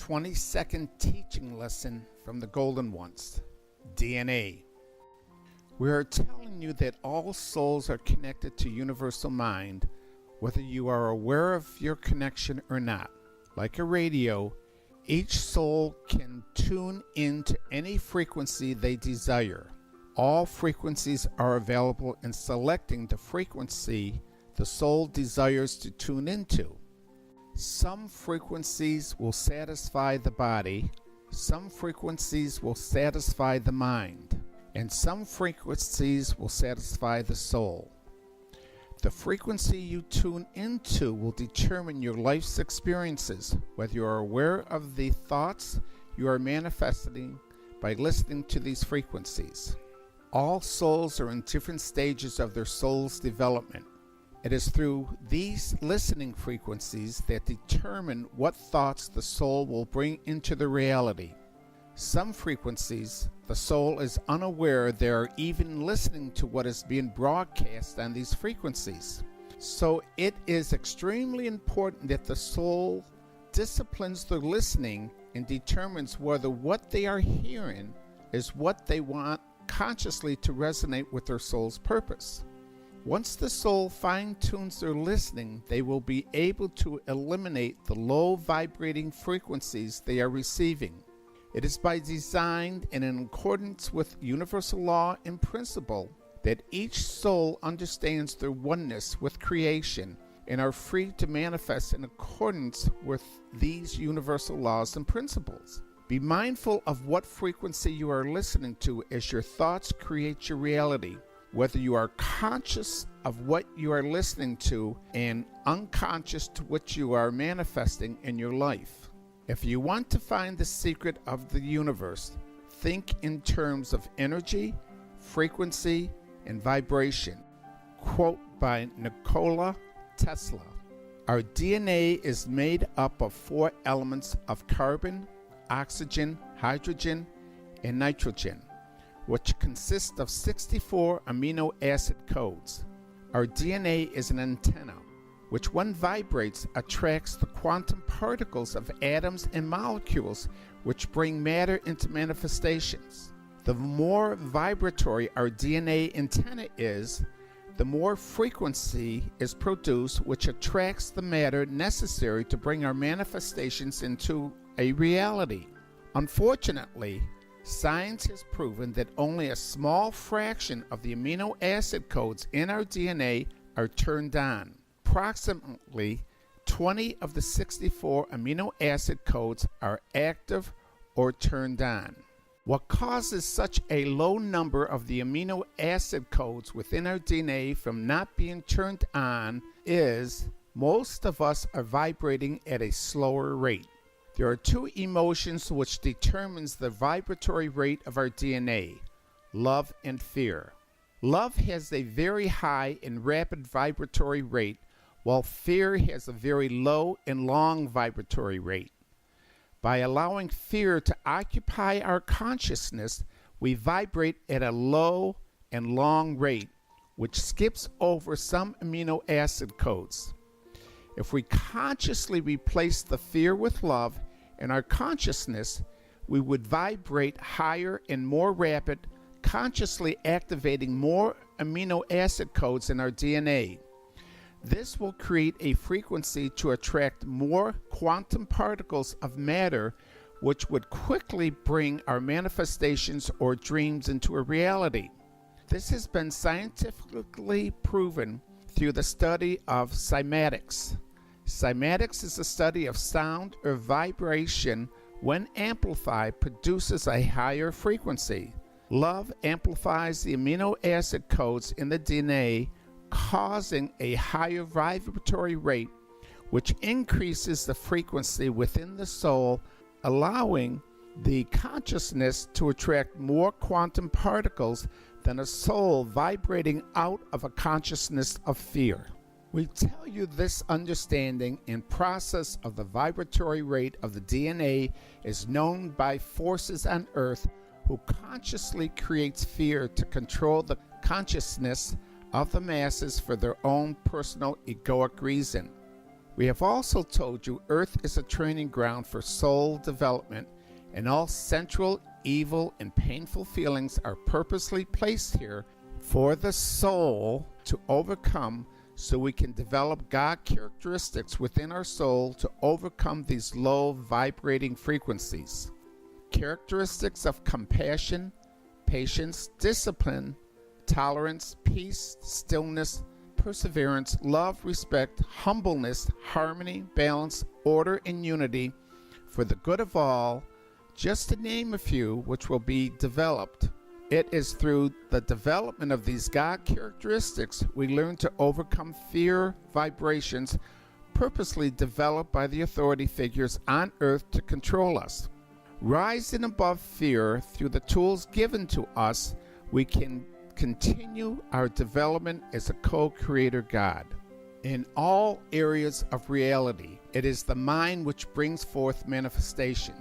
20-second teaching lesson from the Golden Ones, DNA. We are telling you that all souls are connected to universal mind, whether you are aware of your connection or not. Like a radio, each soul can tune into any frequency they desire. All frequencies are available in selecting the frequency the soul desires to tune into. Some frequencies will satisfy the body, some frequencies will satisfy the mind, and some frequencies will satisfy the soul. The frequency you tune into will determine your life's experiences, whether you are aware of the thoughts you are manifesting by listening to these frequencies. All souls are in different stages of their soul's development. It is through these listening frequencies that determine what thoughts the soul will bring into the reality. Some frequencies, the soul is unaware they are even listening to what is being broadcast on these frequencies. So it is extremely important that the soul disciplines their listening and determines whether what they are hearing is what they want consciously to resonate with their soul's purpose. Once the soul fine-tunes their listening, they will be able to eliminate the low vibrating frequencies they are receiving. It is by design and in accordance with universal law and principle that each soul understands their oneness with creation and are free to manifest in accordance with these universal laws and principles. Be mindful of what frequency you are listening to as your thoughts create your reality. Whether you are conscious of what you are listening to and unconscious to what you are manifesting in your life. If you want to find the secret of the universe, think in terms of energy, frequency, and vibration. Quote by Nikola Tesla. Our DNA is made up of 4 elements of carbon, oxygen, hydrogen, and nitrogen, which consists of 64 amino acid codes. Our DNA is an antenna, which when vibrates attracts the quantum particles of atoms and molecules, which bring matter into manifestations. The more vibratory our DNA antenna is, the more frequency is produced, which attracts the matter necessary to bring our manifestations into a reality. Unfortunately, science has proven that only a small fraction of the amino acid codes in our DNA are turned on. Approximately 20 of the 64 amino acid codes are active or turned on. What causes such a low number of the amino acid codes within our DNA from not being turned on is most of us are vibrating at a slower rate. There are 2 emotions which determines the vibratory rate of our DNA, love and fear. Love has a very high and rapid vibratory rate, while fear has a very low and long vibratory rate. By allowing fear to occupy our consciousness, we vibrate at a low and long rate, which skips over some amino acid codes. If we consciously replace the fear with love in our consciousness, we would vibrate higher and more rapid, consciously activating more amino acid codes in our DNA. This will create a frequency to attract more quantum particles of matter, which would quickly bring our manifestations or dreams into a reality. This has been scientifically proven through the study of cymatics. Cymatics is a study of sound or vibration when amplified produces a higher frequency. Love amplifies the amino acid codes in the DNA, causing a higher vibratory rate, which increases the frequency within the soul, allowing the consciousness to attract more quantum particles than a soul vibrating out of a consciousness of fear. We tell you this understanding and process of the vibratory rate of the DNA is known by forces on Earth who consciously creates fear to control the consciousness of the masses for their own personal egoic reason. We have also told you Earth is a training ground for soul development, and all sensual, evil, and painful feelings are purposely placed here for the soul to overcome, so we can develop God characteristics within our soul to overcome these low vibrating frequencies. Characteristics of compassion, patience, discipline, tolerance, peace, stillness, perseverance, love, respect, humbleness, harmony, balance, order, and unity for the good of all, just to name a few, which will be developed. It is through the development of these God characteristics we learn to overcome fear vibrations purposely developed by the authority figures on earth to control us. Rising above fear through the tools given to us, we can continue our development as a co-creator God. In all areas of reality, it is the mind which brings forth manifestation.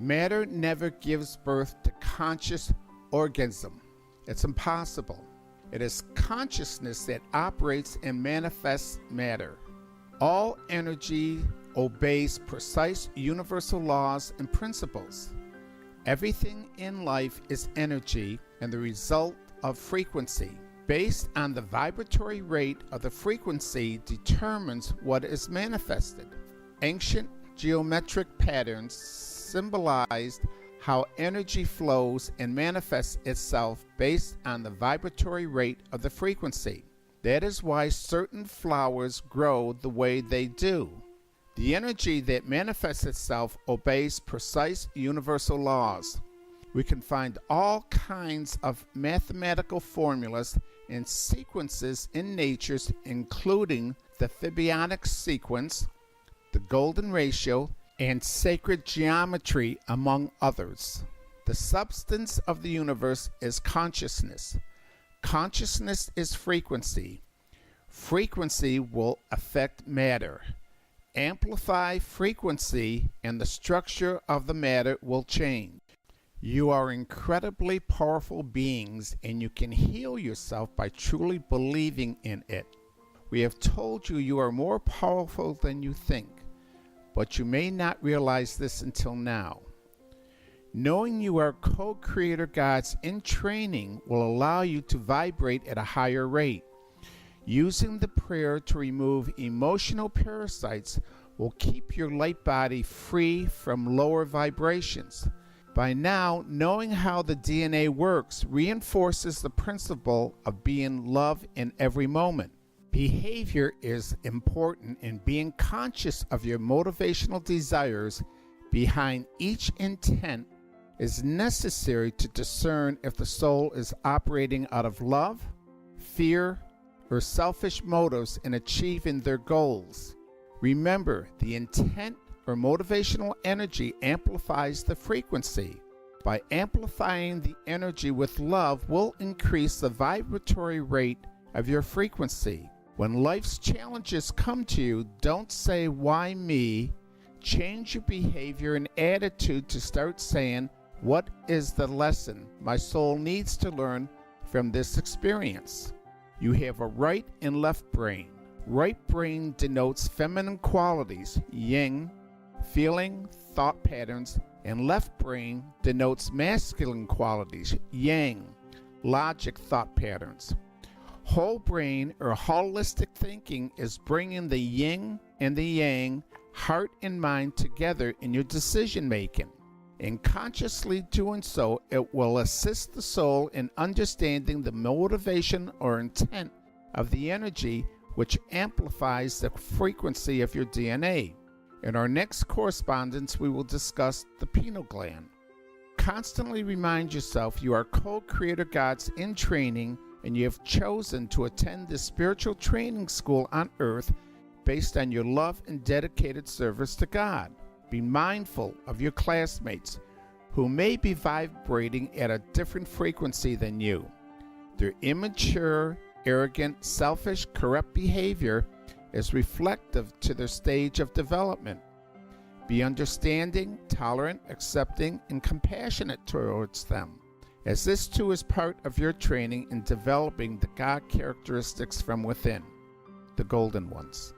Matter never gives birth to conscious organism. It's impossible. It is consciousness that operates and manifests matter. All energy obeys precise universal laws and principles. Everything in life is energy and the result of frequency. Based on the vibratory rate of the frequency determines what is manifested. Ancient geometric patterns symbolized how energy flows and manifests itself based on the vibratory rate of the frequency. That is why certain flowers grow the way they do. The energy that manifests itself obeys precise universal laws. We can find all kinds of mathematical formulas and sequences in nature, including the Fibonacci sequence, the golden ratio, and sacred geometry, among others. The substance of the universe is consciousness. Consciousness is frequency. Frequency will affect matter. Amplify frequency and the structure of the matter will change. You are incredibly powerful beings and you can heal yourself by truly believing in it. We have told you you are more powerful than you think, but you may not realize this until now. Knowing you are co-creator gods in training will allow you to vibrate at a higher rate. Using the prayer to remove emotional parasites will keep your light body free from lower vibrations. By now, knowing how the DNA works reinforces the principle of being love in every moment. Behavior is important, and being conscious of your motivational desires behind each intent is necessary to discern if the soul is operating out of love, fear, or selfish motives in achieving their goals. Remember, the intent or motivational energy amplifies the frequency. By amplifying the energy with love will increase the vibratory rate of your frequency. When life's challenges come to you, don't say, "Why me?" Change your behavior and attitude to start saying, "What is the lesson my soul needs to learn from this experience?" You have a right and left brain. Right brain denotes feminine qualities, yin, feeling, thought patterns, and left brain denotes masculine qualities, yang, logic, thought patterns. Whole brain or holistic thinking is bringing the yin and the yang, heart and mind together in your decision making. In consciously doing so, it will assist the soul in understanding the motivation or intent of the energy, which amplifies the frequency of your DNA. In our next correspondence, we will discuss the pineal gland. Constantly remind yourself you are co-creator gods in training, and you have chosen to attend this spiritual training school on earth based on your love and dedicated service to God. Be mindful of your classmates who may be vibrating at a different frequency than you. Their immature, arrogant, selfish, corrupt behavior is reflective to their stage of development. Be understanding, tolerant, accepting, and compassionate towards them, as this too is part of your training in developing the God characteristics from within, the golden ones.